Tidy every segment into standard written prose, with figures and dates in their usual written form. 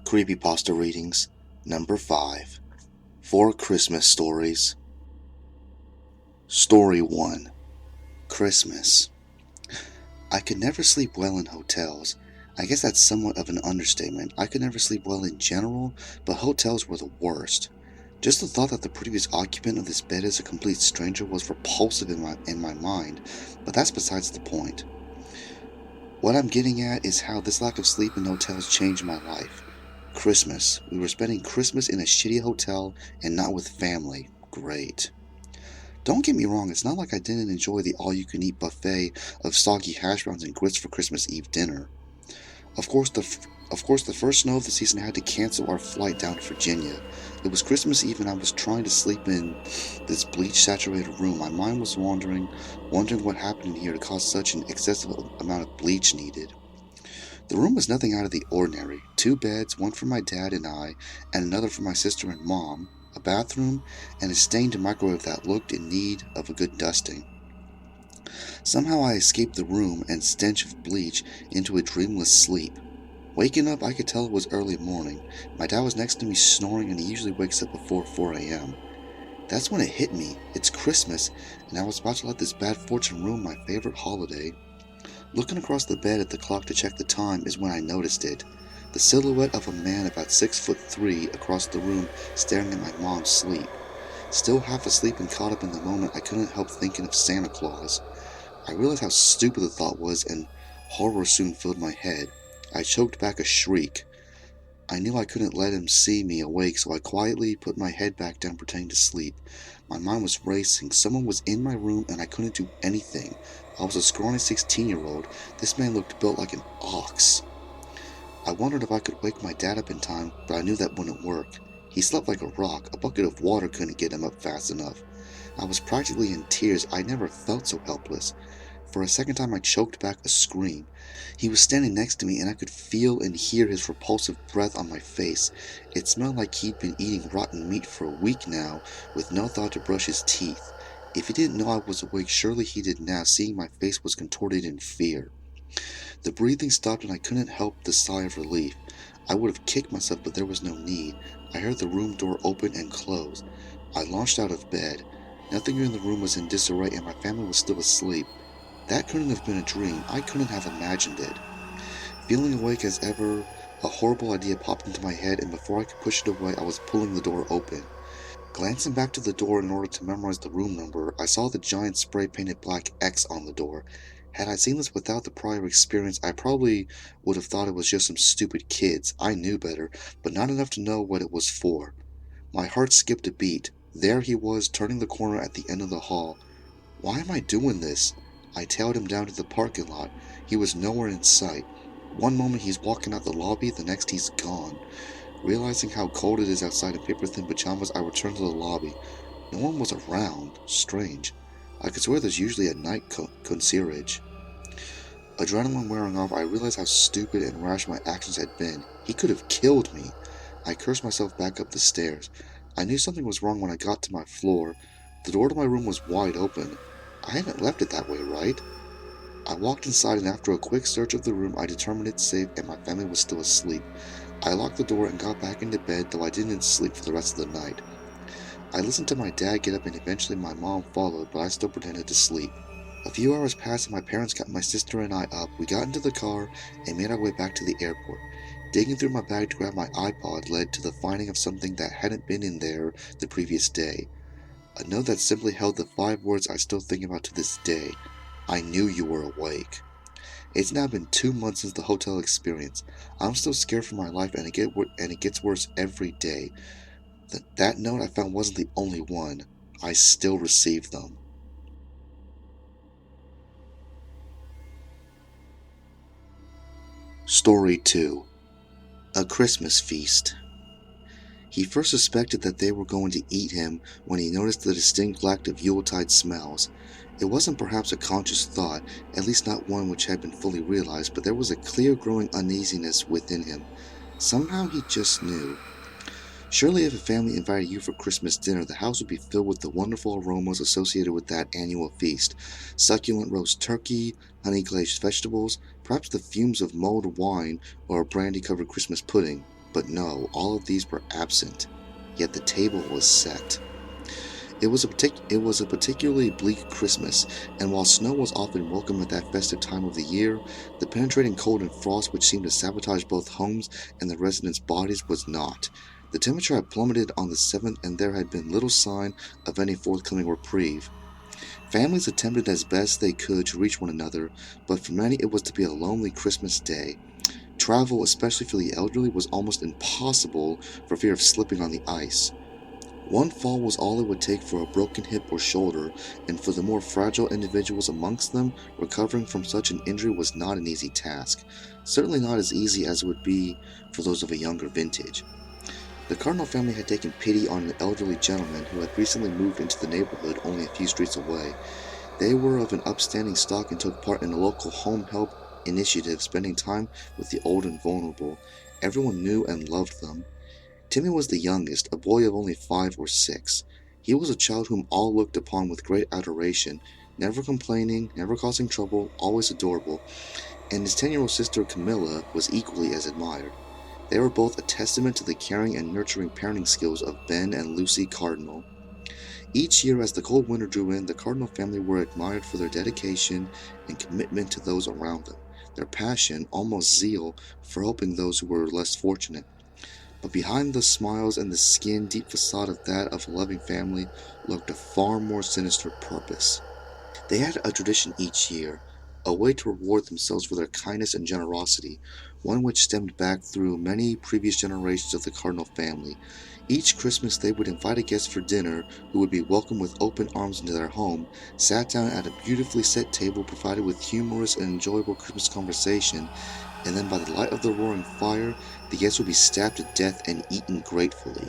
Creepypasta readings, number 5. 4 Christmas Stories. Story 1. Christmas. I could never sleep well in hotels. I guess that's somewhat of an understatement. I could never sleep well in general, but hotels were the worst. Just the thought that the previous occupant of this bed is a complete stranger was repulsive in my mind, but that's besides the point. What I'm getting at is how this lack of sleep in hotels changed my life. Christmas. We were spending Christmas in a shitty hotel and not with family. Great. Don't get me wrong, it's not like I didn't enjoy the all-you-can-eat buffet of soggy hash browns and grits for Christmas Eve dinner. Of course, the first snow of the season had to cancel our flight down to Virginia. It was Christmas Eve and I was trying to sleep in this bleach-saturated room. My mind was wandering what happened in here to cause such an excessive amount of bleach needed. The room was nothing out of the ordinary. 2 beds, one for my dad and I, and another for my sister and mom, a bathroom, and a stained microwave that looked in need of a good dusting. Somehow I escaped the room and stench of bleach into a dreamless sleep. Waking up, I could tell it was early morning. My dad was next to me snoring, and he usually wakes up before 4 a.m. That's when it hit me. It's Christmas, and I was about to let this bad fortune ruin my favorite holiday. Looking across the bed at the clock to check the time is when I noticed it. The silhouette of a man about 6'3" across the room staring at my mom's sleep. Still half asleep and caught up in the moment, I couldn't help thinking of Santa Claus. I realized how stupid the thought was, and horror soon filled my head. I choked back a shriek. I knew I couldn't let him see me awake, so I quietly put my head back down pretending to sleep. My mind was racing. Someone was in my room and I couldn't do anything. I was a scrawny 16-year-old. This man looked built like an ox. I wondered if I could wake my dad up in time, but I knew that wouldn't work. He slept like a rock. A bucket of water couldn't get him up fast enough. I was practically in tears. I never felt so helpless. For a second time I choked back a scream. He was standing next to me and I could feel and hear his repulsive breath on my face. It smelled like he'd been eating rotten meat for a week now, with no thought to brush his teeth. If he didn't know I was awake, surely he did now, seeing my face was contorted in fear. The breathing stopped and I couldn't help the sigh of relief. I would have kicked myself, but there was no need. I heard the room door open and close. I launched out of bed. Nothing in the room was in disarray and my family was still asleep. That couldn't have been a dream. I couldn't have imagined it. Feeling awake as ever, a horrible idea popped into my head, and before I could push it away, I was pulling the door open. Glancing back to the door in order to memorize the room number, I saw the giant spray-painted black X on the door. Had I seen this without the prior experience, I probably would have thought it was just some stupid kids. I knew better, but not enough to know what it was for. My heart skipped a beat. There he was, turning the corner at the end of the hall. Why am I doing this? I tailed him down to the parking lot. He was nowhere in sight. One moment he's walking out the lobby, the next he's gone. Realizing how cold it is outside in paper-thin pajamas, I returned to the lobby. No one was around. Strange. I could swear there's usually a night concierge. Adrenaline wearing off, I realized how stupid and rash my actions had been. He could have killed me. I cursed myself back up the stairs. I knew something was wrong when I got to my floor. The door to my room was wide open. I hadn't left it that way, right? I walked inside, and after a quick search of the room, I determined it safe and my family was still asleep. I locked the door and got back into bed, though I didn't sleep for the rest of the night. I listened to my dad get up and eventually my mom followed, but I still pretended to sleep. A few hours passed and my parents got my sister and I up. We got into the car and made our way back to the airport. Digging through my bag to grab my iPod led to the finding of something that hadn't been in there the previous day. A note that simply held the 5 words I still think about to this day. I knew you were awake. It's now been 2 months since the hotel experience. I'm still scared for my life and it gets worse every day. That note I found wasn't the only one. I still receive them. Story 2. A Christmas Feast. He first suspected that they were going to eat him when he noticed the distinct lack of Yuletide smells. It wasn't perhaps a conscious thought, at least not one which had been fully realized, but there was a clear growing uneasiness within him. Somehow he just knew. Surely if a family invited you for Christmas dinner, the house would be filled with the wonderful aromas associated with that annual feast. Succulent roast turkey, honey-glazed vegetables, perhaps the fumes of mulled wine or a brandy-covered Christmas pudding. But no, all of these were absent. Yet the table was set. It was a particularly bleak Christmas, and while snow was often welcome at that festive time of the year, the penetrating cold and frost which seemed to sabotage both homes and the residents' bodies was not. The temperature had plummeted on the 7th, and there had been little sign of any forthcoming reprieve. Families attempted as best they could to reach one another, but for many it was to be a lonely Christmas day. Travel, especially for the elderly, was almost impossible for fear of slipping on the ice. One fall was all it would take for a broken hip or shoulder, and for the more fragile individuals amongst them, recovering from such an injury was not an easy task, certainly not as easy as it would be for those of a younger vintage. The Cardinal family had taken pity on an elderly gentleman who had recently moved into the neighborhood only a few streets away. They were of an upstanding stock and took part in a local home help initiative, spending time with the old and vulnerable. Everyone knew and loved them. Timmy was the youngest, a boy of only 5 or 6. He was a child whom all looked upon with great adoration, never complaining, never causing trouble, always adorable, and his 10-year-old sister Camilla was equally as admired. They were both a testament to the caring and nurturing parenting skills of Ben and Lucy Cardinal. Each year, as the cold winter drew in, the Cardinal family were admired for their dedication and commitment to those around them, their passion, almost zeal, for helping those who were less fortunate. But behind the smiles and the skin-deep facade of that of a loving family lurked a far more sinister purpose. They had a tradition each year, a way to reward themselves for their kindness and generosity, one which stemmed back through many previous generations of the Cardinal family. Each Christmas they would invite a guest for dinner who would be welcomed with open arms into their home, sat down at a beautifully set table provided with humorous and enjoyable Christmas conversation, and then by the light of the roaring fire, the guests would be stabbed to death and eaten gratefully.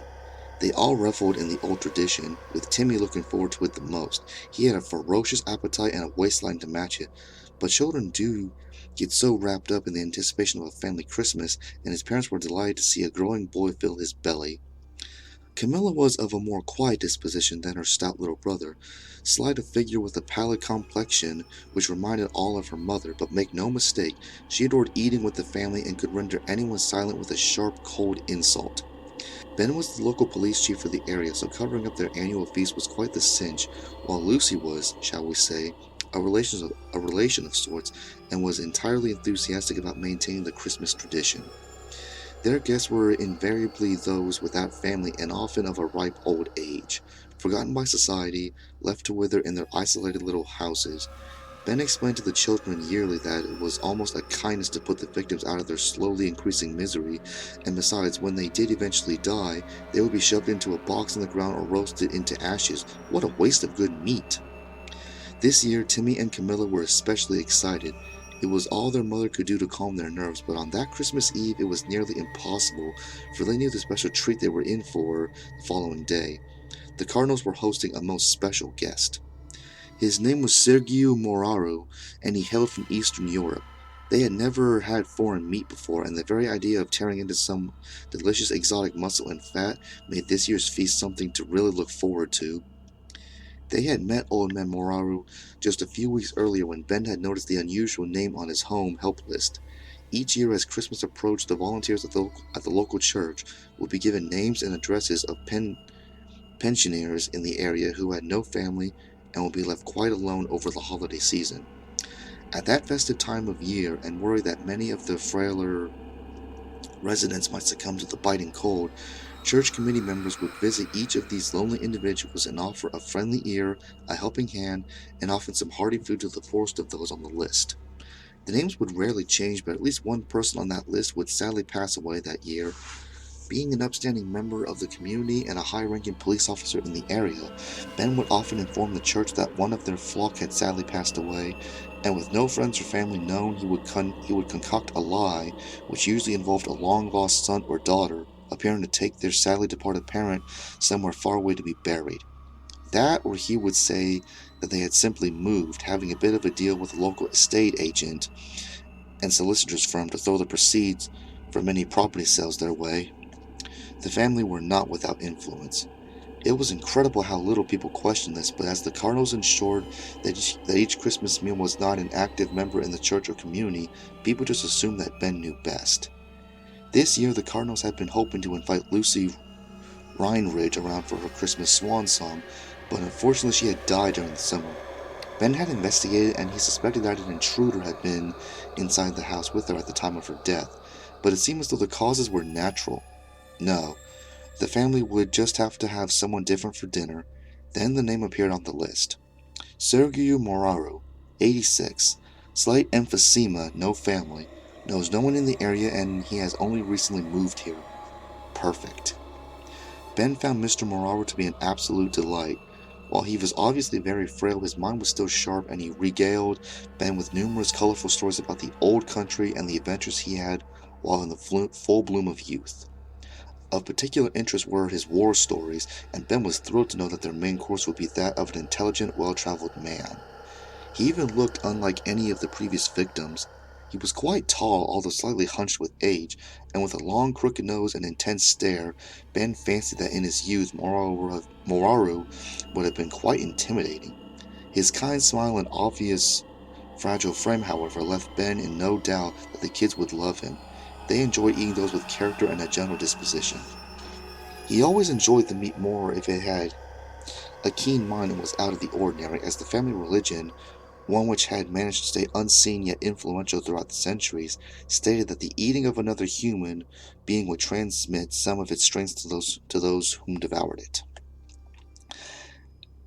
They all reveled in the old tradition, with Timmy looking forward to it the most. He had a ferocious appetite and a waistline to match it. But children do get so wrapped up in the anticipation of a family Christmas, and his parents were delighted to see a growing boy fill his belly. Camilla was of a more quiet disposition than her stout little brother, slight of figure with a pallid complexion which reminded all of her mother, but make no mistake, she adored eating with the family and could render anyone silent with a sharp, cold insult. Ben was the local police chief for the area, so covering up their annual feast was quite the cinch, while Lucy was, shall we say, a relation of sorts, and was entirely enthusiastic about maintaining the Christmas tradition. Their guests were invariably those without family and often of a ripe old age, forgotten by society, left to wither in their isolated little houses. Ben explained to the children yearly that it was almost a kindness to put the victims out of their slowly increasing misery, and besides, when they did eventually die, they would be shoved into a box in the ground or roasted into ashes. What a waste of good meat! This year, Timmy and Camilla were especially excited. It was all their mother could do to calm their nerves, but on that Christmas Eve it was nearly impossible, for they knew the special treat they were in for the following day. The Cardinals were hosting a most special guest. His name was Sergiu Moraru, and he hailed from Eastern Europe. They had never had foreign meat before, and the very idea of tearing into some delicious exotic muscle and fat made this year's feast something to really look forward to. They had met old man Moraru just a few weeks earlier when Ben had noticed the unusual name on his home help list. Each year as Christmas approached, the volunteers at the local church would be given names and addresses of pensioners in the area who had no family and would be left quite alone over the holiday season. At that festive time of year, and worried that many of the frailer residents might succumb to the biting cold, church committee members would visit each of these lonely individuals and offer a friendly ear, a helping hand, and often some hearty food to the poorest of those on the list. The names would rarely change, but at least one person on that list would sadly pass away that year. Being an upstanding member of the community and a high-ranking police officer in the area, Ben would often inform the church that one of their flock had sadly passed away, and with no friends or family known, he would concoct a lie, which usually involved a long-lost son or daughter appearing to take their sadly departed parent somewhere far away to be buried. That, or he would say that they had simply moved, having a bit of a deal with a local estate agent and solicitor's firm to throw the proceeds from any property sales their way. The family were not without influence. It was incredible how little people questioned this, but as the Cardinals ensured that each Christmas meal was not an active member in the church or community, people just assumed that Ben knew best. This year, the Cardinals had been hoping to invite Lucy Rhinridge around for her Christmas swan song, but unfortunately she had died during the summer. Ben had investigated and he suspected that an intruder had been inside the house with her at the time of her death, but it seemed as though the causes were natural. No, the family would just have to have someone different for dinner. Then the name appeared on the list. Sergiu Moraru, 86, slight emphysema, no family, knows no one in the area and he has only recently moved here. Perfect. Ben found Mr. Moraru to be an absolute delight. While he was obviously very frail, his mind was still sharp and he regaled Ben with numerous colorful stories about the old country and the adventures he had while in the full bloom of youth. Of particular interest were his war stories, and Ben was thrilled to know that their main course would be that of an intelligent, well-traveled man. He even looked unlike any of the previous victims. He was quite tall, although slightly hunched with age, and with a long, crooked nose and intense stare. Ben fancied that in his youth Moraru would have been quite intimidating. His kind smile and obvious fragile frame, however, left Ben in no doubt that the kids would love him. They enjoyed eating those with character and a general disposition. He always enjoyed the meat more if it had a keen mind and was out of the ordinary, as the family religion, one which had managed to stay unseen yet influential throughout the centuries, stated that the eating of another human being would transmit some of its strength to those whom devoured it.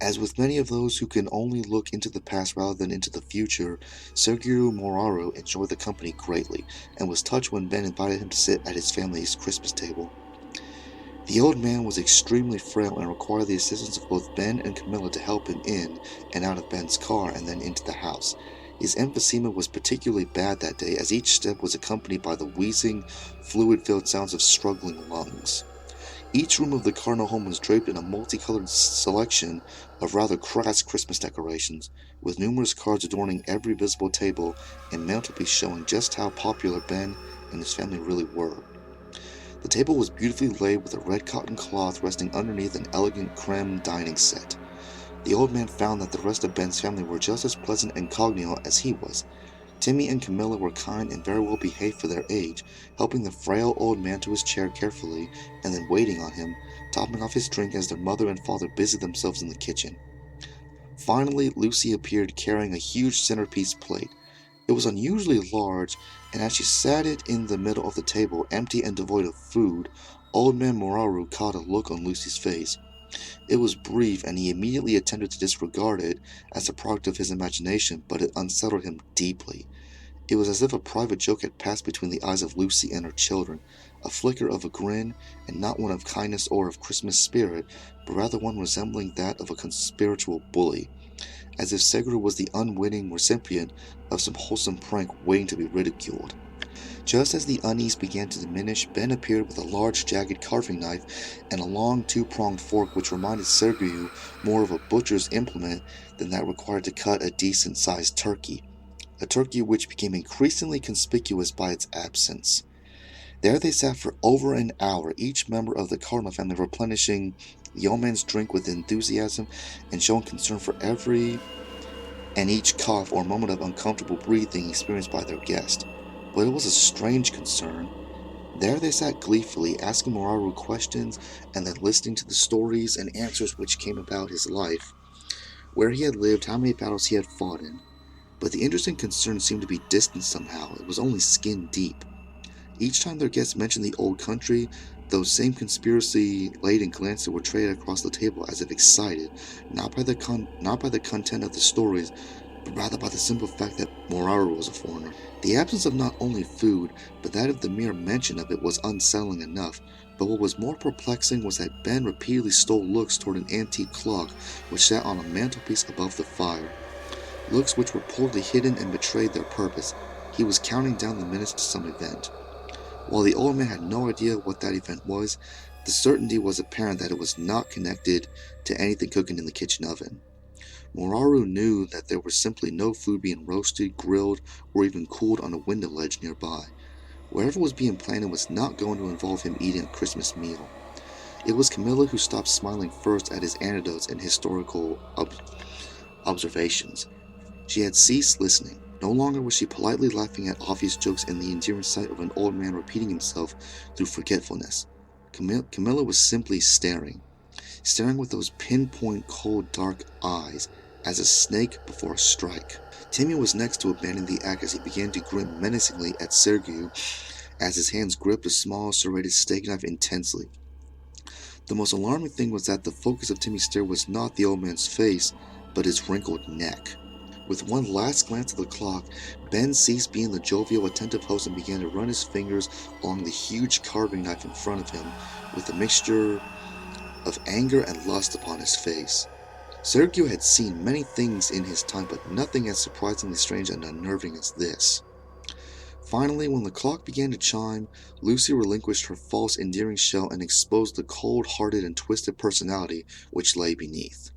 As with many of those who can only look into the past rather than into the future, Sergio Moraru enjoyed the company greatly, and was touched when Ben invited him to sit at his family's Christmas table. The old man was extremely frail and required the assistance of both Ben and Camilla to help him in and out of Ben's car and then into the house. His emphysema was particularly bad that day, as each step was accompanied by the wheezing, fluid-filled sounds of struggling lungs. Each room of the Cardinal home was draped in a multicolored selection of rather crass Christmas decorations, with numerous cards adorning every visible table and mantelpiece showing just how popular Ben and his family really were. The table was beautifully laid with a red cotton cloth resting underneath an elegant creme dining set. The old man found that the rest of Ben's family were just as pleasant and congenial as he was. Timmy and Camilla were kind and very well behaved for their age, helping the frail old man to his chair carefully and then waiting on him, topping off his drink as their mother and father busied themselves in the kitchen. Finally, Lucy appeared carrying a huge centerpiece plate. It was unusually large, and as she sat it in the middle of the table, empty and devoid of food, old man Moraru caught a look on Lucy's face. It was brief, and he immediately attempted to disregard it as a product of his imagination, but it unsettled him deeply. It was as if a private joke had passed between the eyes of Lucy and her children, a flicker of a grin, and not one of kindness or of Christmas spirit, but rather one resembling that of a conspiratorial bully, as if Segura was the unwitting recipient of some wholesome prank waiting to be ridiculed. Just as the unease began to diminish, Ben appeared with a large jagged carving knife and a long two-pronged fork which reminded Sergiu more of a butcher's implement than that required to cut a decent-sized turkey, a turkey which became increasingly conspicuous by its absence. There they sat for over an hour, each member of the Cardinal family replenishing the old man's drink with enthusiasm and showing concern for every and each cough or moment of uncomfortable breathing experienced by their guest. But it was a strange concern. There they sat gleefully, asking Moraru questions and then listening to the stories and answers which came about his life, where he had lived, how many battles he had fought in. But the interesting concern seemed to be distant somehow. It was only skin deep. Each time their guests mentioned the old country, those same conspiracy-laden glances were traded across the table as if excited, not by the content of the stories, but rather by the simple fact that Moraru was a foreigner. The absence of not only food, but that of the mere mention of it was unsettling enough, but what was more perplexing was that Ben repeatedly stole looks toward an antique clock which sat on a mantelpiece above the fire, looks which were poorly hidden and betrayed their purpose. He was counting down the minutes to some event. While the old man had no idea what that event was, the certainty was apparent that it was not connected to anything cooking in the kitchen oven. Moraru knew that there was simply no food being roasted, grilled, or even cooled on a window ledge nearby. Whatever was being planned was not going to involve him eating a Christmas meal. It was Camilla who stopped smiling first at his anecdotes and historical observations. She had ceased listening. No longer was she politely laughing at obvious jokes and the endearing sight of an old man repeating himself through forgetfulness. Camilla was simply staring with those pinpoint cold dark eyes as a snake before a strike. Timmy was next to abandon the act as he began to grin menacingly at Sergei as his hands gripped a small serrated steak knife intensely. The most alarming thing was that the focus of Timmy's stare was not the old man's face, but his wrinkled neck. With one last glance at the clock, Ben ceased being the jovial, attentive host and began to run his fingers along the huge carving knife in front of him, with a mixture of anger and lust upon his face. Sergio had seen many things in his time, but nothing as surprisingly strange and unnerving as this. Finally, when the clock began to chime, Lucy relinquished her false, endearing shell and exposed the cold-hearted and twisted personality which lay beneath.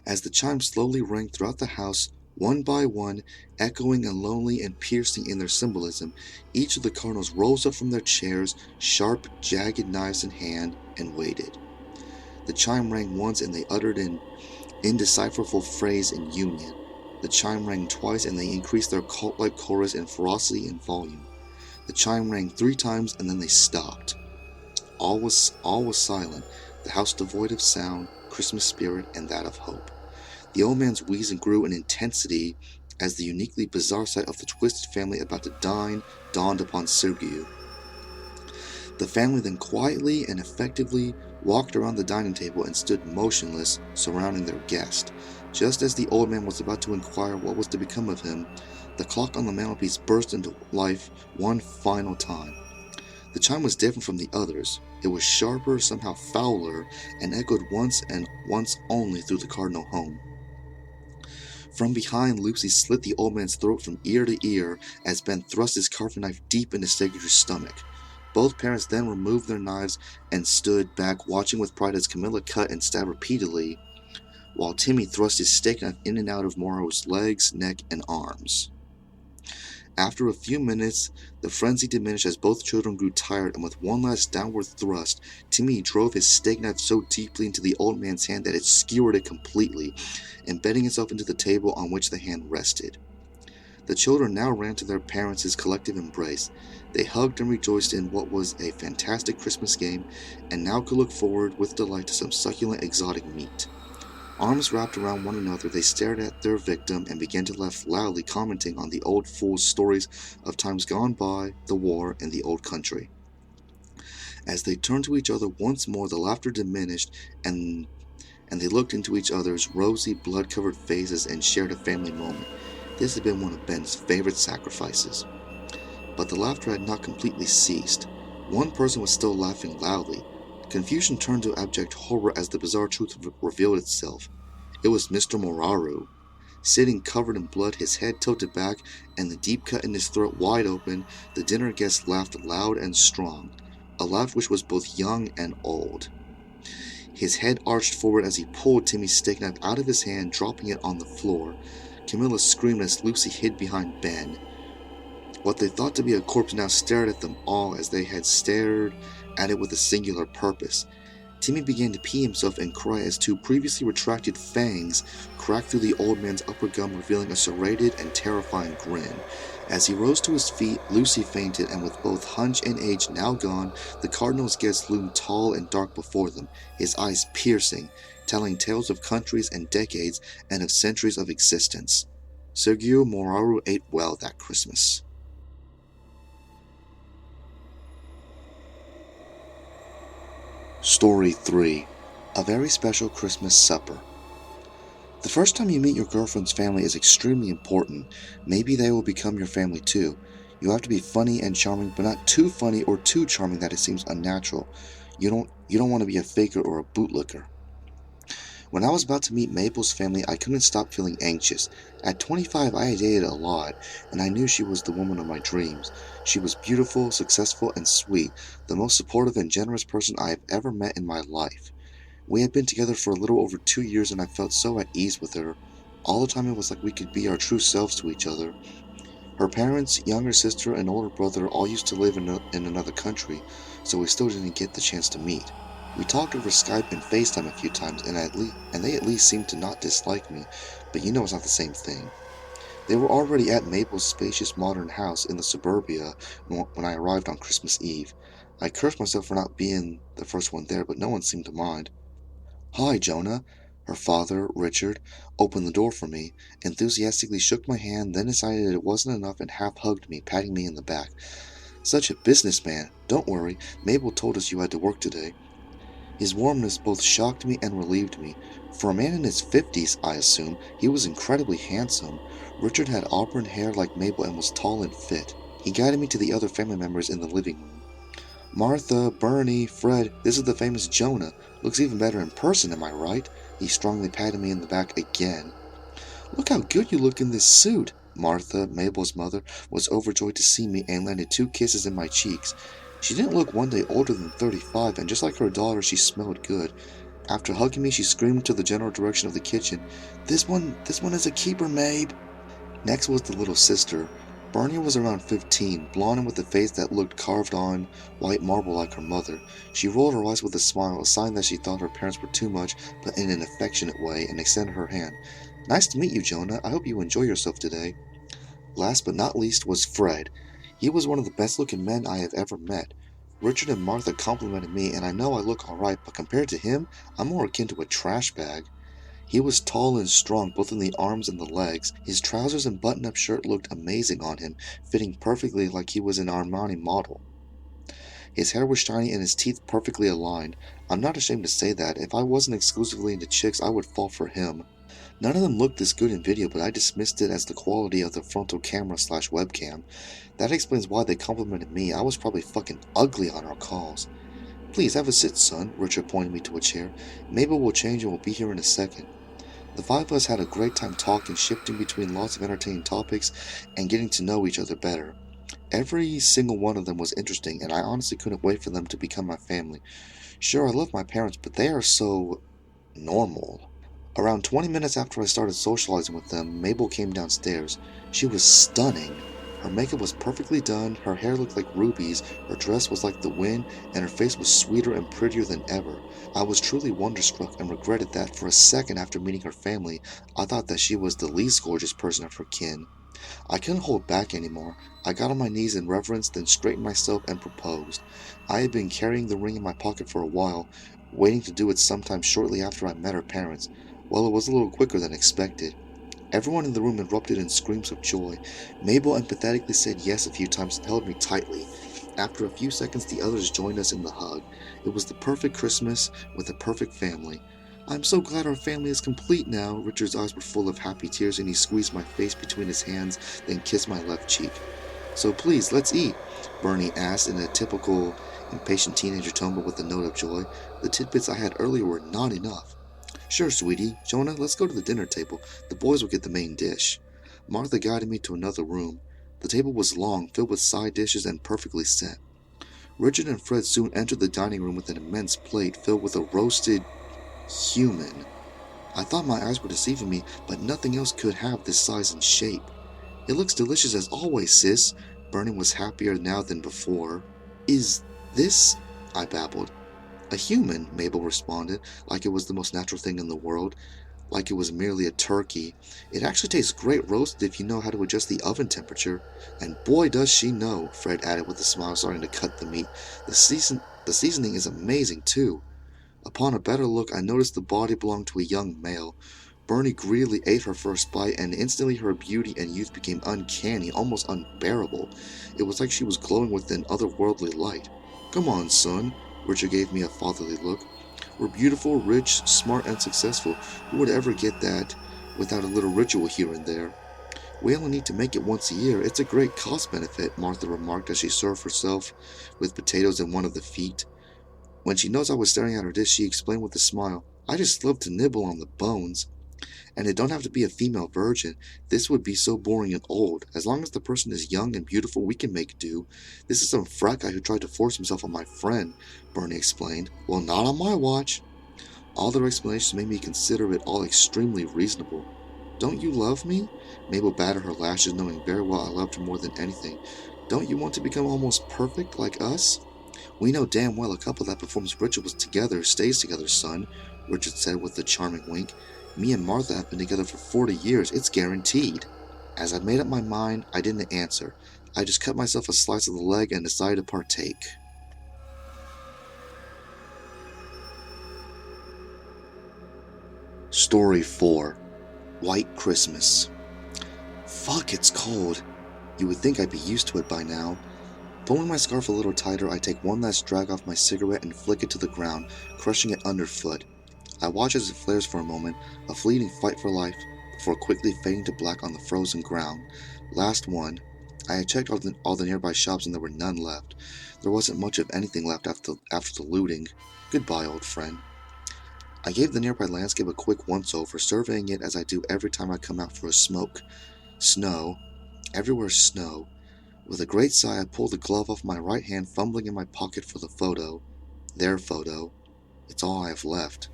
As the chimes slowly rang throughout the house, one by one, echoing and lonely and piercing in their symbolism, each of the cardinals rose up from their chairs, sharp, jagged knives in hand, and waited. The chime rang once and they uttered an indecipherable phrase in union. The chime rang twice and they increased their cult-like chorus in ferocity and volume. The chime rang 3 times and then they stopped. All was silent, the house devoid of sound, Christmas spirit, and that of hope. The old man's wheezing grew in intensity as the uniquely bizarre sight of the twisted family about to dine dawned upon Sergei. The family then quietly and effectively walked around the dining table and stood motionless, surrounding their guest. Just as the old man was about to inquire what was to become of him, the clock on the mantelpiece burst into life one final time. The chime was different from the others. It was sharper, somehow fouler, and echoed once and once only through the cardinal home. From behind, Lucy slit the old man's throat from ear to ear as Ben thrust his carving knife deep into Sergei's stomach. Both parents then removed their knives and stood back, watching with pride as Camilla cut and stabbed repeatedly, while Timmy thrust his steak knife in and out of Morrow's legs, neck, and arms. After a few minutes, the frenzy diminished as both children grew tired, and with one last downward thrust, Timmy drove his steak knife so deeply into the old man's hand that it skewered it completely, embedding itself into the table on which the hand rested. The children now ran to their parents' collective embrace. They hugged and rejoiced in what was a fantastic Christmas game, and now could look forward with delight to some succulent exotic meat. Arms wrapped around one another, they stared at their victim and began to laugh loudly, commenting on the old fool's stories of times gone by, the war, and the old country. As they turned to each other once more, the laughter diminished, and they looked into each other's rosy, blood-covered faces and shared a family moment. This had been one of Ben's favorite sacrifices. But the laughter had not completely ceased. One person was still laughing loudly. Confusion turned to abject horror as the bizarre truth revealed itself. It was Mr. Moraru. Sitting covered in blood, his head tilted back, and the deep cut in his throat wide open, the dinner guest laughed loud and strong, a laugh which was both young and old. His head arched forward as he pulled Timmy's steak knife out of his hand, dropping it on the floor. Camilla screamed as Lucy hid behind Ben. What they thought to be a corpse now stared at them all as they had stared at it with a singular purpose. Timmy began to pee himself and cry as 2 previously retracted fangs cracked through the old man's upper gum, revealing a serrated and terrifying grin. As he rose to his feet, Lucy fainted, and with both hunch and age now gone, the cardinal's guest loomed tall and dark before them, his eyes piercing, telling tales of countries and decades and of centuries of existence. Sergei Moraru ate well that Christmas. Story 3. A Very Special Christmas Supper. The first time you meet your girlfriend's family is extremely important. Maybe they will become your family too. You have to be funny and charming, but not too funny or too charming that it seems unnatural. You don't want to be a faker or a bootlicker. When I was about to meet Mabel's family, I couldn't stop feeling anxious. At 25, I had dated a lot, and I knew she was the woman of my dreams. She was beautiful, successful, and sweet, the most supportive and generous person I have ever met in my life. We had been together for a little over 2 years, and I felt so at ease with her. All the time it was like we could be our true selves to each other. Her parents, younger sister, and older brother all used to live in another country, so we still didn't get the chance to meet. We talked over Skype and FaceTime a few times, and they at least seemed to not dislike me, but you know it's not the same thing. They were already at Mabel's spacious modern house in the suburbia when I arrived on Christmas Eve. I cursed myself for not being the first one there, but no one seemed to mind. "Hi, Jonah." Her father, Richard, opened the door for me, enthusiastically shook my hand, then decided it wasn't enough and half hugged me, patting me in the back. "Such a businessman. Don't worry, Mabel told us you had to work today." His warmness both shocked me and relieved me. For a man in his 50s, I assume, he was incredibly handsome. Richard had auburn hair like Mabel and was tall and fit. He guided me to the other family members in the living room. "Martha, Bernie, Fred, this is the famous Jonah. Looks even better in person, am I right?" He strongly patted me in the back again. "Look how good you look in this suit." Martha, Mabel's mother, was overjoyed to see me and landed 2 kisses in my cheeks. She didn't look one day older than 35, and just like her daughter, she smelled good. After hugging me, she screamed to the general direction of the kitchen, This one is a keeper, Mabe." Next was the little sister. Bernie was around 15, blonde and with a face that looked carved on white marble like her mother. She rolled her eyes with a smile, a sign that she thought her parents were too much, but in an affectionate way, and extended her hand. "Nice to meet you, Jonah. I hope you enjoy yourself today." Last but not least was Fred. He was one of the best-looking men I have ever met. Richard and Martha complimented me, and I know I look alright, but compared to him, I'm more akin to a trash bag. He was tall and strong both in the arms and the legs. His trousers and button-up shirt looked amazing on him, fitting perfectly like he was an Armani model. His hair was shiny and his teeth perfectly aligned. I'm not ashamed to say that. If I wasn't exclusively into chicks, I would fall for him. None of them looked this good in video, but I dismissed it as the quality of the frontal camera/webcam. That explains why they complimented me. I was probably fucking ugly on our calls. "Please have a sit, son," Richard pointed me to a chair. "Mabel will change and we'll be here in a second." The 5 of us had a great time talking, shifting between lots of entertaining topics and getting to know each other better. Every single one of them was interesting, and I honestly couldn't wait for them to become my family. Sure, I love my parents, but they are so normal. Around 20 minutes after I started socializing with them, Mabel came downstairs. She was stunning. Her makeup was perfectly done, her hair looked like rubies, her dress was like the wind, and her face was sweeter and prettier than ever. I was truly wonderstruck and regretted that for a second after meeting her family, I thought that she was the least gorgeous person of her kin. I couldn't hold back anymore. I got on my knees in reverence, then straightened myself and proposed. I had been carrying the ring in my pocket for a while, waiting to do it sometime shortly after I met her parents. Well, it was a little quicker than expected. Everyone in the room erupted in screams of joy. Mabel empathetically said yes a few times and held me tightly. After a few seconds, the others joined us in the hug. It was the perfect Christmas with the perfect family. "I'm so glad our family is complete now." Richard's eyes were full of happy tears and he squeezed my face between his hands, then kissed my left cheek. "So please, let's eat," Bernie asked in a typical impatient teenager tone but with a note of joy. The tidbits I had earlier were not enough. "Sure, sweetie. Jonah, let's go to the dinner table. The boys will get the main dish." Martha guided me to another room. The table was long, filled with side dishes and perfectly set. Richard and Fred soon entered the dining room with an immense plate filled with a roasted human. I thought my eyes were deceiving me, but nothing else could have this size and shape. "It looks delicious as always, sis." Bernie was happier now than before. "Is this?" I babbled. "A human," Mabel responded, like it was the most natural thing in the world, like it was merely a turkey. "It actually tastes great roasted if you know how to adjust the oven temperature." "And boy does she know," Fred added with a smile, starting to cut the meat. The seasoning is amazing too." Upon a better look, I noticed the body belonged to a young male. Bernie greedily ate her first bite, and instantly her beauty and youth became uncanny, almost unbearable. It was like she was glowing with an otherworldly light. "Come on, son." Richard gave me a fatherly look. "We're beautiful, rich, smart, and successful. Who would ever get that without a little ritual here and there?" "We only need to make it once a year. It's a great cost benefit," Martha remarked as she served herself with potatoes and one of the feet. When she noticed I was staring at her dish, she explained with a smile, "I just love to nibble on the bones. And it don't have to be a female virgin. This would be so boring and old. As long as the person is young and beautiful, we can make do. This is some frat guy who tried to force himself on my friend," Bernie explained. "Well, not on my watch." All their explanations made me consider it all extremely reasonable. "Don't you love me?" Mabel batted her lashes, knowing very well I loved her more than anything. "Don't you want to become almost perfect like us?" "We know damn well a couple that performs rituals together stays together, son," Richard said with a charming wink. "Me and Martha have been together for 40 years. It's guaranteed." As I made up my mind, I didn't answer. I just cut myself a slice of the leg and decided to partake. Story 4. White Christmas. Fuck, it's cold. You would think I'd be used to it by now. Pulling my scarf a little tighter, I take one last drag off my cigarette and flick it to the ground, crushing it underfoot. I watch as it flares for a moment, a fleeting fight for life, before quickly fading to black on the frozen ground. Last one. I had checked all the nearby shops and there were none left. There wasn't much of anything left after the looting. Goodbye, old friend. I gave the nearby landscape a quick once-over, surveying it as I do every time I come out for a smoke. Snow. Everywhere snow. With a great sigh, I pulled the glove off my right hand, fumbling in my pocket for the photo. Their photo. It's all I have left.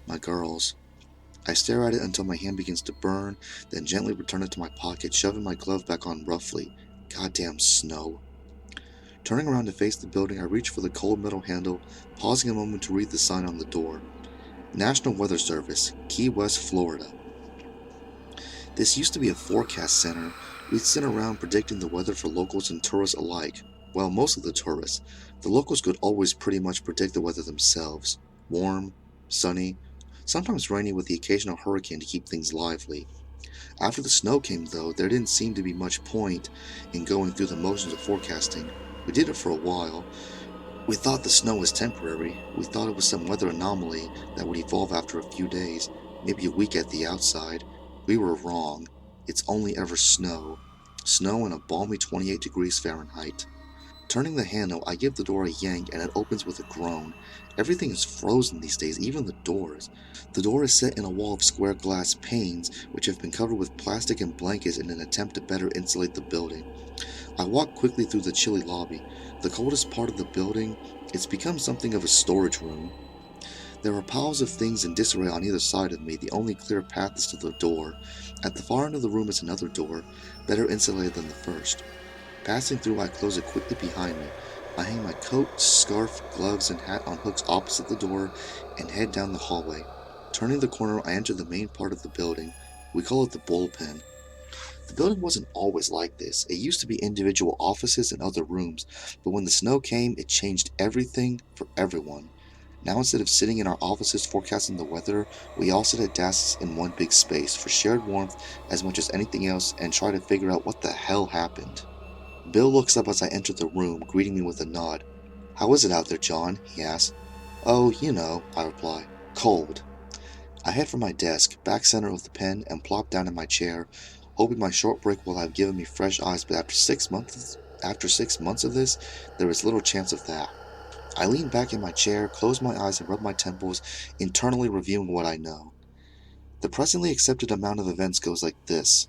My girls. I stare at it until my hand begins to burn, then gently return it to my pocket, shoving my glove back on roughly. Goddamn snow. Turning around to face the building, I reach for the cold metal handle, pausing a moment to read the sign on the door. National Weather Service, Key West, Florida. This used to be a forecast center. We'd sit around predicting the weather for locals and tourists alike. Well, most of the tourists. The locals could always pretty much predict the weather themselves. Warm, sunny, sometimes rainy with the occasional hurricane to keep things lively. After the snow came, though, there didn't seem to be much point in going through the motions of forecasting. We did it for a while. We thought the snow was temporary. We thought it was some weather anomaly that would evolve after a few days, maybe a week at the outside. We were wrong. It's only ever snow. Snow and a balmy 28 degrees Fahrenheit. Turning the handle, I give the door a yank and it opens with a groan. Everything is frozen these days, even the doors. The door is set in a wall of square glass panes, which have been covered with plastic and blankets in an attempt to better insulate the building. I walk quickly through the chilly lobby. The coldest part of the building, it's become something of a storage room. There are piles of things in disarray on either side of me. The only clear path is to the door. At the far end of the room is another door, better insulated than the first. Passing through, I close it quickly behind me. I hang my coat, scarf, gloves, and hat on hooks opposite the door and head down the hallway. Turning the corner, I enter the main part of the building. We call it the bullpen. The building wasn't always like this. It used to be individual offices and other rooms, but when the snow came, it changed everything for everyone. Now instead of sitting in our offices forecasting the weather, we all sit at desks in one big space for shared warmth as much as anything else and try to figure out what the hell happened. Bill looks up as I enter the room, greeting me with a nod. "How is it out there, John?" he asks. "Oh, you know," I reply. "Cold." I head for my desk, back center of the pen, and plop down in my chair, hoping my short break will have given me fresh eyes, but after 6 months of this, there is little chance of that. I lean back in my chair, close my eyes, and rub my temples, internally reviewing what I know. The presently accepted amount of events goes like this.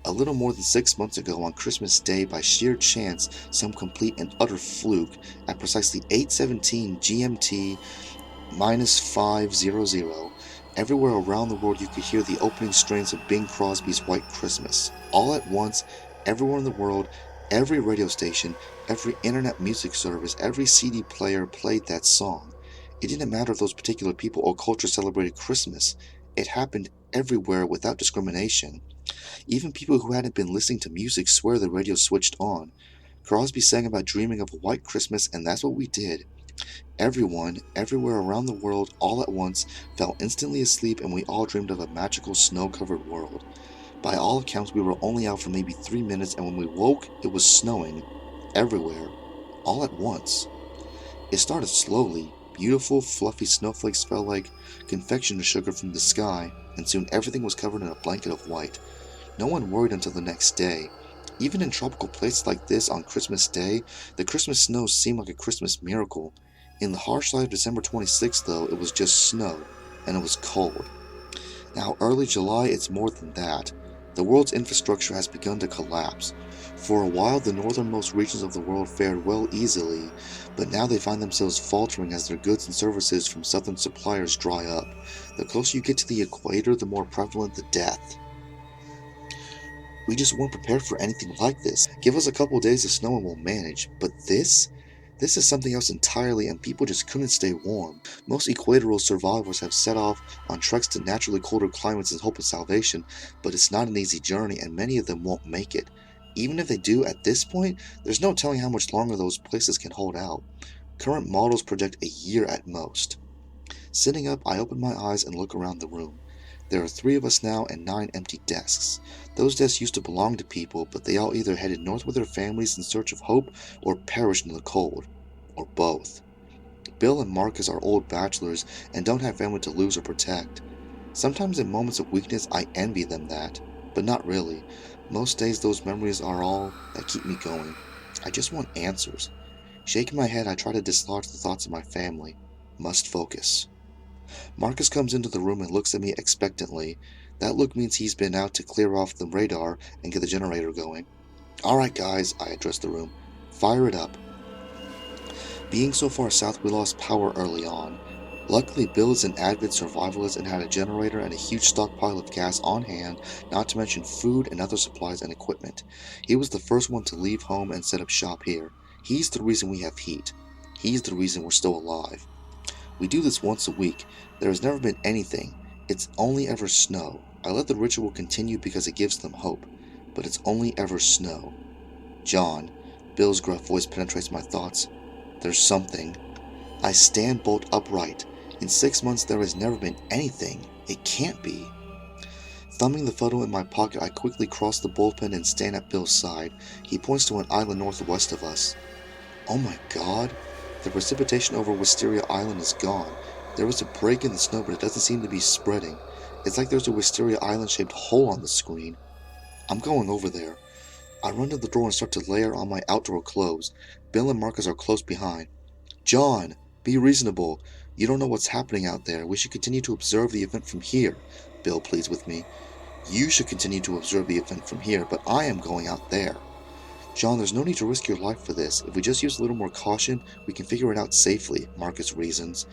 A little more than 6 months ago on Christmas Day, by sheer chance, some complete and utter fluke, at precisely 8:17 GMT -500, everywhere around the world you could hear the opening strains of Bing Crosby's White Christmas. All at once, everywhere in the world, every radio station, every internet music service, every CD player played that song. It didn't matter if those particular people or cultures celebrated Christmas. It happened everywhere without discrimination. Even people who hadn't been listening to music swear the radio switched on. Crosby sang about dreaming of a white Christmas, and that's what we did. Everyone, everywhere around the world, all at once, fell instantly asleep, and we all dreamed of a magical snow-covered world. By all accounts, we were only out for maybe 3 minutes, and when we woke, it was snowing. Everywhere. All at once. It started slowly. Beautiful, fluffy snowflakes fell like confectioner sugar from the sky, and soon everything was covered in a blanket of white. No one worried until the next day. Even in tropical places like this on Christmas Day, the Christmas snow seemed like a Christmas miracle. In the harsh light of December 26th, though, it was just snow, and it was cold. Now, early July, it's more than that. The world's infrastructure has begun to collapse. For a while, the northernmost regions of the world fared well easily, but now they find themselves faltering as their goods and services from southern suppliers dry up. The closer you get to the equator, the more prevalent the death. We just weren't prepared for anything like this. Give us a couple days of snow and we'll manage, but this? This is something else entirely, and people just couldn't stay warm. Most equatorial survivors have set off on treks to naturally colder climates in hope of salvation, but it's not an easy journey, and many of them won't make it. Even if they do, at this point, there's no telling how much longer those places can hold out. Current models project a year at most. Sitting up, I open my eyes and look around the room. There are 3 of us now and 9 empty desks. Those desks used to belong to people, but they all either headed north with their families in search of hope or perished in the cold. Or both. Bill and Marcus are old bachelors and don't have family to lose or protect. Sometimes in moments of weakness I envy them that, but not really. Most days those memories are all that keep me going. I just want answers. Shaking my head, I try to dislodge the thoughts of my family. Must focus. Marcus comes into the room and looks at me expectantly. That look means he's been out to clear off the radar and get the generator going. Alright guys, I address the room. Fire it up. Being so far south, we lost power early on. Luckily, Bill is an avid survivalist and had a generator and a huge stockpile of gas on hand, not to mention food and other supplies and equipment. He was the first one to leave home and set up shop here. He's the reason we have heat. He's the reason we're still alive. We do this once a week. There has never been anything. It's only ever snow. I let the ritual continue because it gives them hope. But it's only ever snow. John, Bill's gruff voice penetrates my thoughts. There's something. I stand bolt upright. In 6 months there has never been anything. It can't be. Thumbing the photo in my pocket, I quickly cross the bullpen and stand at Bill's side. He points to an island northwest of us. Oh my god. The precipitation over Wisteria Island is gone. There was a break in the snow, but it doesn't seem to be spreading. It's like there's a Wisteria Island-shaped hole on the screen. I'm going over there. I run to the door and start to layer on my outdoor clothes. Bill and Marcus are close behind. John, be reasonable. You don't know what's happening out there. We should continue to observe the event from here. Bill pleads with me. You should continue to observe the event from here, but I am going out there. John, there's no need to risk your life for this. If we just use a little more caution, we can figure it out safely, Marcus reasons.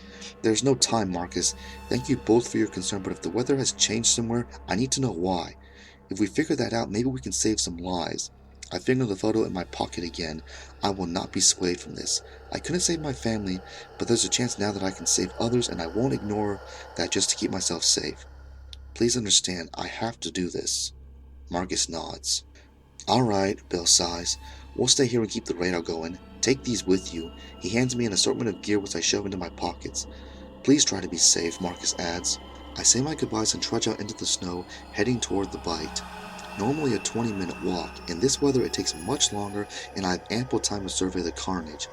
There's no time, Marcus. Thank you both for your concern, but if the weather has changed somewhere, I need to know why. If we figure that out, maybe we can save some lives. I finger the photo in my pocket again. I will not be swayed from this. I couldn't save my family, but there's a chance now that I can save others, and I won't ignore that just to keep myself safe. Please understand, I have to do this. Marcus nods. Alright, Bill sighs. We'll stay here and keep the radar going. Take these with you. He hands me an assortment of gear which I shove into my pockets. Please try to be safe, Marcus adds. I say my goodbyes and trudge out into the snow, heading toward the bite. Normally a 20-minute walk. In this weather it takes much longer, and I have ample time to survey the carnage.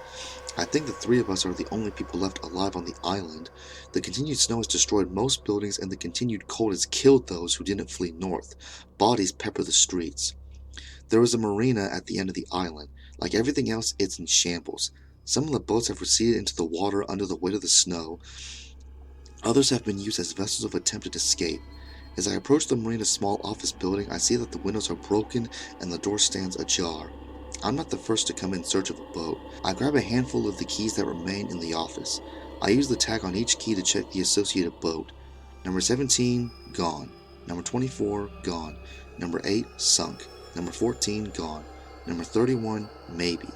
I think the 3 of us are the only people left alive on the island. The continued snow has destroyed most buildings, and the continued cold has killed those who didn't flee north. Bodies pepper the streets. There is a marina at the end of the island. Like everything else, it's in shambles. Some of the boats have receded into the water under the weight of the snow. Others have been used as vessels of attempted escape. As I approach the marina's small office building, I see that the windows are broken and the door stands ajar. I'm not the first to come in search of a boat. I grab a handful of the keys that remain in the office. I use the tag on each key to check the associated boat. Number 17, gone. Number 24, gone. Number 8, sunk. Number 14, gone. Number 31, maybe.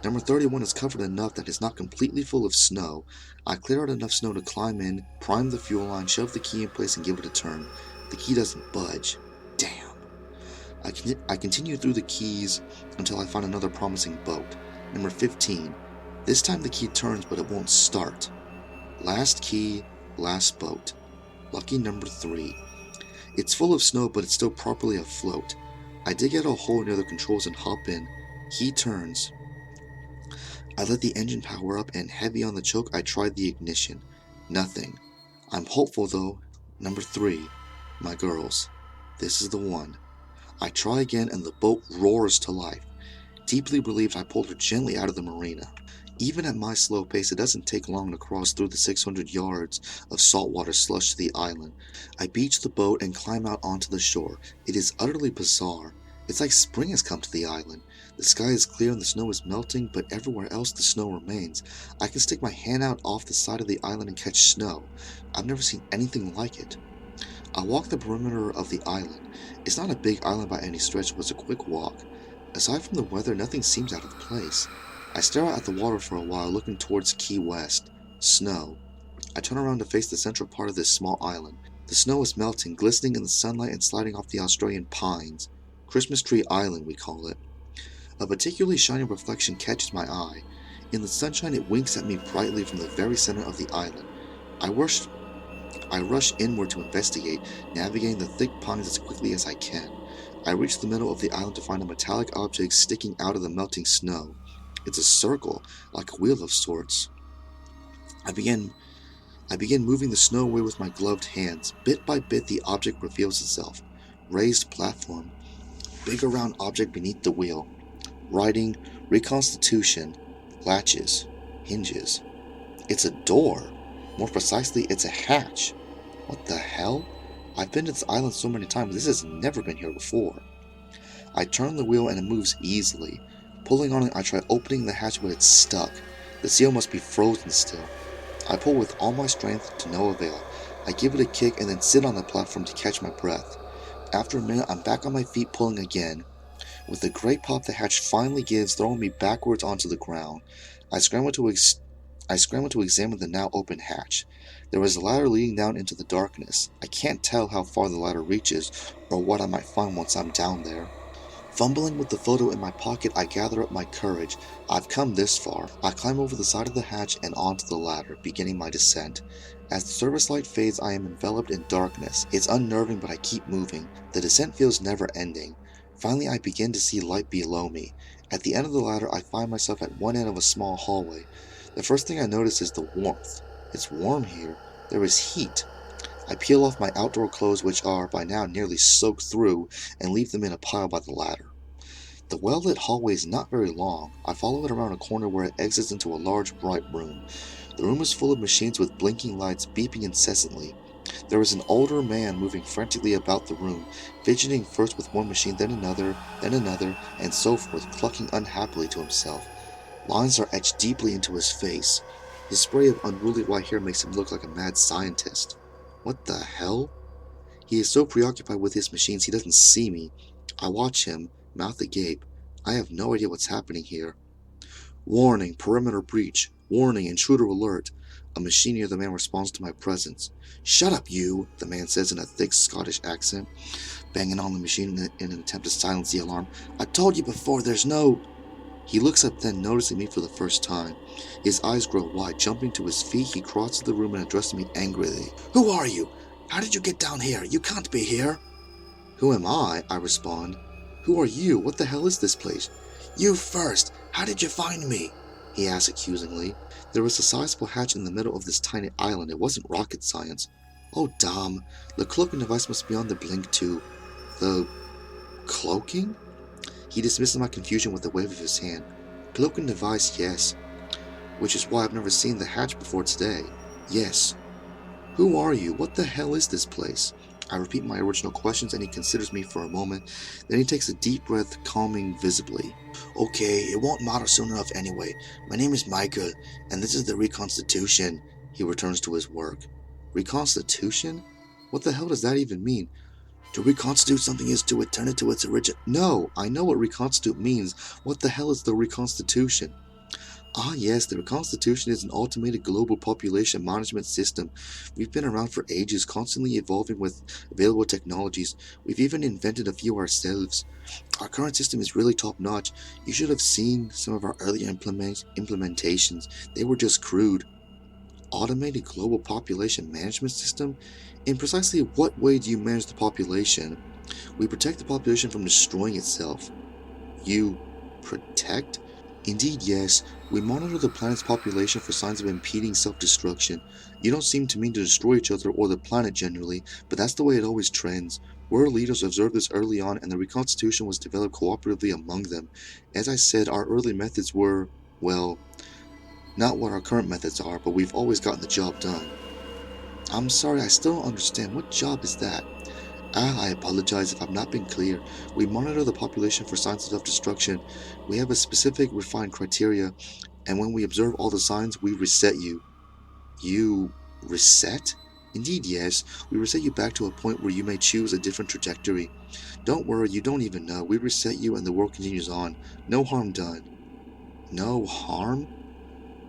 Number 31 is covered enough that it's not completely full of snow. I clear out enough snow to climb in, prime the fuel line, shove the key in place, and give it a turn. The key doesn't budge. Damn. I continue through the keys until I find another promising boat. Number 15. This time the key turns, but it won't start. Last key, last boat. Lucky number 3. It's full of snow, but it's still properly afloat. I dig out a hole near the controls and hop in. Key turns. I let the engine power up, and heavy on the choke, I tried the ignition. Nothing. I'm hopeful though. Number 3. My girls. This is the one. I try again, and the boat roars to life. Deeply relieved, I pulled her gently out of the marina. Even at my slow pace, it doesn't take long to cross through the 600 yards of saltwater slush to the island. I beach the boat and climb out onto the shore. It is utterly bizarre. It's like spring has come to the island. The sky is clear and the snow is melting, but everywhere else the snow remains. I can stick my hand out off the side of the island and catch snow. I've never seen anything like it. I walk the perimeter of the island. It's not a big island by any stretch, but it's a quick walk. Aside from the weather, nothing seems out of place. I stare out at the water for a while, looking towards Key West. Snow. I turn around to face the central part of this small island. The snow is melting, glistening in the sunlight and sliding off the Australian pines. Christmas Tree Island, we call it. A particularly shiny reflection catches my eye. In the sunshine, it winks at me brightly from the very center of the island. I rush inward to investigate, navigating the thick pines as quickly as I can. I reach the middle of the island to find a metallic object sticking out of the melting snow. It's a circle, like a wheel of sorts. I begin moving the snow away with my gloved hands. Bit by bit, the object reveals itself. Raised platform. Big round object beneath the wheel. Writing, reconstitution, latches, hinges. It's a door. More precisely, it's a hatch. What the hell? I've been to this island so many times, this has never been here before. I turn the wheel and it moves easily. Pulling on it, I try opening the hatch, but it's stuck. The seal must be frozen still. I pull with all my strength to no avail. I give it a kick and then sit on the platform to catch my breath. After a minute, I'm back on my feet pulling again. With a great pop, the hatch finally gives, throwing me backwards onto the ground. I scramble to examine the now open hatch. There is a ladder leading down into the darkness. I can't tell how far the ladder reaches, or what I might find once I'm down there. Fumbling with the photo in my pocket, I gather up my courage. I've come this far. I climb over the side of the hatch and onto the ladder, beginning my descent. As the service light fades, I am enveloped in darkness. It's unnerving, but I keep moving. The descent feels never-ending. Finally, I begin to see light below me. At the end of the ladder, I find myself at one end of a small hallway. The first thing I notice is the warmth. It's warm here. There is heat. I peel off my outdoor clothes, which are by now nearly soaked through, and leave them in a pile by the ladder. The well-lit hallway is not very long. I follow it around a corner where it exits into a large, bright room. The room is full of machines with blinking lights beeping incessantly. There is an older man moving frantically about the room, fidgeting first with one machine, then another, and so forth, clucking unhappily to himself. Lines are etched deeply into his face. His spray of unruly white hair makes him look like a mad scientist. What the hell? He is so preoccupied with his machines he doesn't see me. I watch him, mouth agape. I have no idea what's happening here. Warning, perimeter breach. Warning, intruder alert. A machine near the man responds to my presence. Shut up, you, the man says in a thick Scottish accent, banging on the machine in an attempt to silence the alarm. I told you before, there's no... He looks up then, noticing me for the first time. His eyes grow wide. Jumping to his feet, he crosses the room and addresses me angrily. Who are you? How did you get down here? You can't be here. Who am I respond. Who are you? What the hell is this place? You first. How did you find me? He asks accusingly. There was a sizable hatch in the middle of this tiny island. It wasn't rocket science. Oh, damn. The cloaking device must be on the blink too. The... cloaking? He dismisses my confusion with a wave of his hand. Cloaking device, yes. Which is why I've never seen the hatch before today. Yes. Who are you? What the hell is this place? I repeat my original questions and he considers me for a moment. Then he takes a deep breath, calming visibly. Okay, it won't matter soon enough anyway. My name is Michael, and this is the reconstitution. He returns to his work. Reconstitution? What the hell does that even mean? To reconstitute something is to return it to its origin. No, I know what reconstitute means. What the hell is the reconstitution? Ah yes, the reconstitution is an automated global population management system. We've been around for ages, constantly evolving with available technologies. We've even invented a few ourselves. Our current system is really top-notch. You should have seen some of our earlier implementations. They were just crude. Automated global population management system? In precisely what way do you manage the population? We protect the population from destroying itself. You protect? Indeed, yes. We monitor the planet's population for signs of impeding self-destruction. You don't seem to mean to destroy each other or the planet generally, but that's the way it always trends. World leaders observed this early on, and the reconstitution was developed cooperatively among them. As I said, our early methods were, well, not what our current methods are, but we've always gotten the job done. I'm sorry, I still don't understand. What job is that? I apologize if I've not been clear. We monitor the population for signs of self-destruction. We have a specific refined criteria, and when we observe all the signs, we reset you. You reset? Indeed, yes. We reset you back to a point where you may choose a different trajectory. Don't worry, you don't even know. We reset you and the world continues on. No harm done. No harm?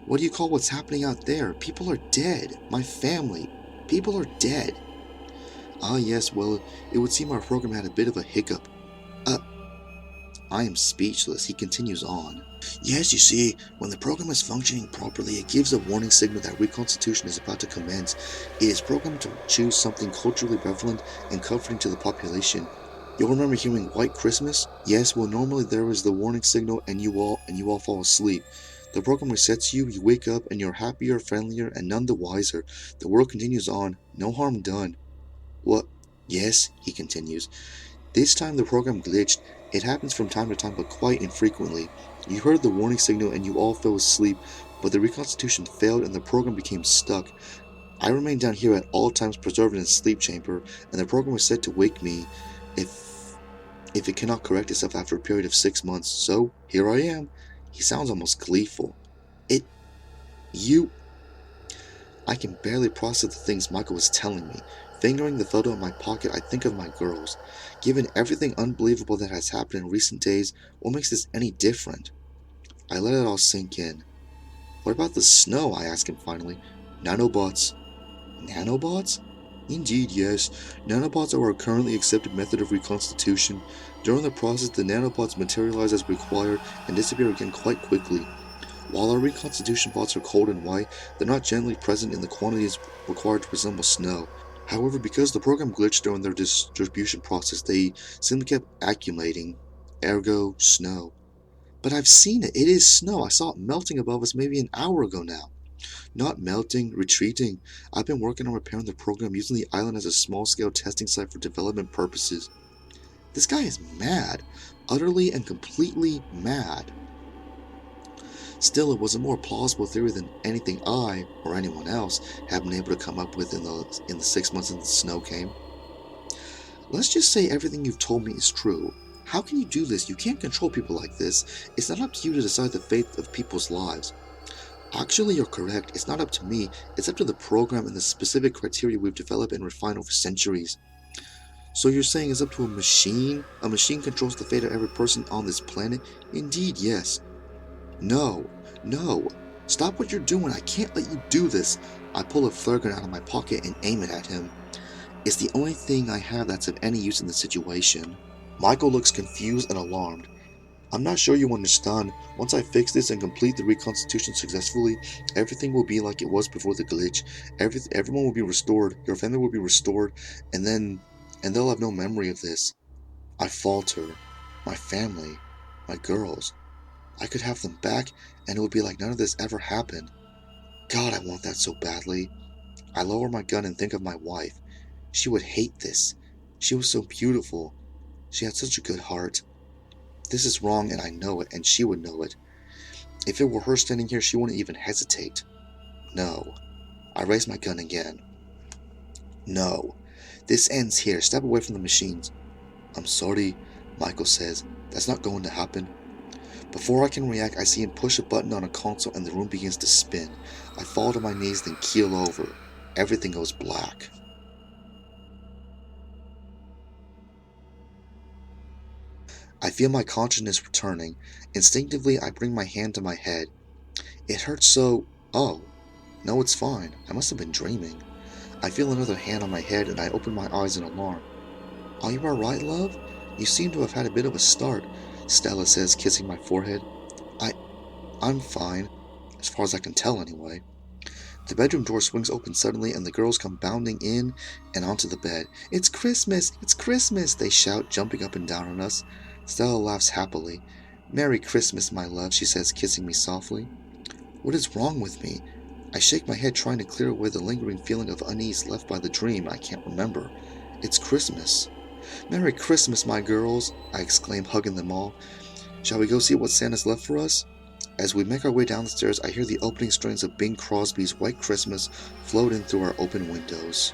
What do you call what's happening out there? People are dead. My family. People are dead. Ah, yes, well, it would seem our program had a bit of a hiccup. Uh, I am speechless. He continues on. Yes, you see, when the program is functioning properly, it gives a warning signal that reconstitution is about to commence. It is programmed to choose something culturally relevant and comforting to the population. You'll remember hearing White Christmas? Yes, well, normally there is the warning signal and you all fall asleep. The program resets you, you wake up, and you're happier, friendlier, and none the wiser. The world continues on. No harm done. What? Yes, he continues. This time the program glitched. It happens from time to time, but quite infrequently. You heard the warning signal and you all fell asleep, but the reconstitution failed and the program became stuck. I remained down here at all times preserved in a sleep chamber, and the program was set to wake me if it cannot correct itself after a period of 6 months. So, here I am. He sounds almost gleeful. It... you... I can barely process the things Michael was telling me. Fingering the photo in my pocket, I think of my girls. Given everything unbelievable that has happened in recent days, what makes this any different? I let it all sink in. What about the snow? I ask him finally. Nanobots. Nanobots? Indeed, yes. Nanobots are our currently accepted method of reconstitution. During the process, the nanobots materialize as required and disappear again quite quickly. While our reconstitution bots are cold and white, they're not generally present in the quantities required to resemble snow. However, because the program glitched during their distribution process, they simply kept accumulating. Ergo, snow. But I've seen it. It is snow. I saw it melting above us maybe an hour ago now. Not melting, retreating. I've been working on repairing the program using the island as a small-scale testing site for development purposes. This guy is mad. Utterly and completely mad. Still, it was a more plausible theory than anything I, or anyone else, had been able to come up with in the 6 months since the snow came. Let's just say everything you've told me is true. How can you do this? You can't control people like this. It's not up to you to decide the fate of people's lives. Actually, you're correct. It's not up to me. It's up to the program and the specific criteria we've developed and refined over centuries. So you're saying it's up to a machine? A machine controls the fate of every person on this planet? Indeed, yes. No. Stop what you're doing. I can't let you do this. I pull a flare gun out of my pocket and aim it at him. It's the only thing I have that's of any use in the situation. Michael looks confused and alarmed. I'm not sure you understand. Once I fix this and complete the reconstitution successfully, everything will be like it was before the glitch. Everyone will be restored. Your family will be restored, and they'll have no memory of this. I falter. My family, my girls. I could have them back, and it would be like none of this ever happened. God, I want that so badly. I lower my gun and think of my wife. She would hate this. She was so beautiful. She had such a good heart. This is wrong, and I know it, and she would know it. If it were her standing here, she wouldn't even hesitate. No. I raise my gun again. No. This ends here. Step away from the machines. I'm sorry, Michael says. That's not going to happen. Before I can react, I see him push a button on a console and the room begins to spin. I fall to my knees, then keel over. Everything goes black. I feel my consciousness returning. Instinctively, I bring my hand to my head. It hurts so... Oh. No, it's fine. I must have been dreaming. I feel another hand on my head and I open my eyes in alarm. Are you alright, love? You seem to have had a bit of a start, Stella says, kissing my forehead. I'm fine. As far as I can tell, anyway. The bedroom door swings open suddenly and the girls come bounding in and onto the bed. It's Christmas! It's Christmas! They shout, jumping up and down on us. Stella laughs happily. Merry Christmas, my love, she says, kissing me softly. What is wrong with me? I shake my head, trying to clear away the lingering feeling of unease left by the dream I can't remember. It's Christmas. Merry Christmas, my girls, I exclaim, hugging them all. Shall we go see what Santa's left for us? As we make our way down the stairs, I hear the opening strains of Bing Crosby's White Christmas float in through our open windows.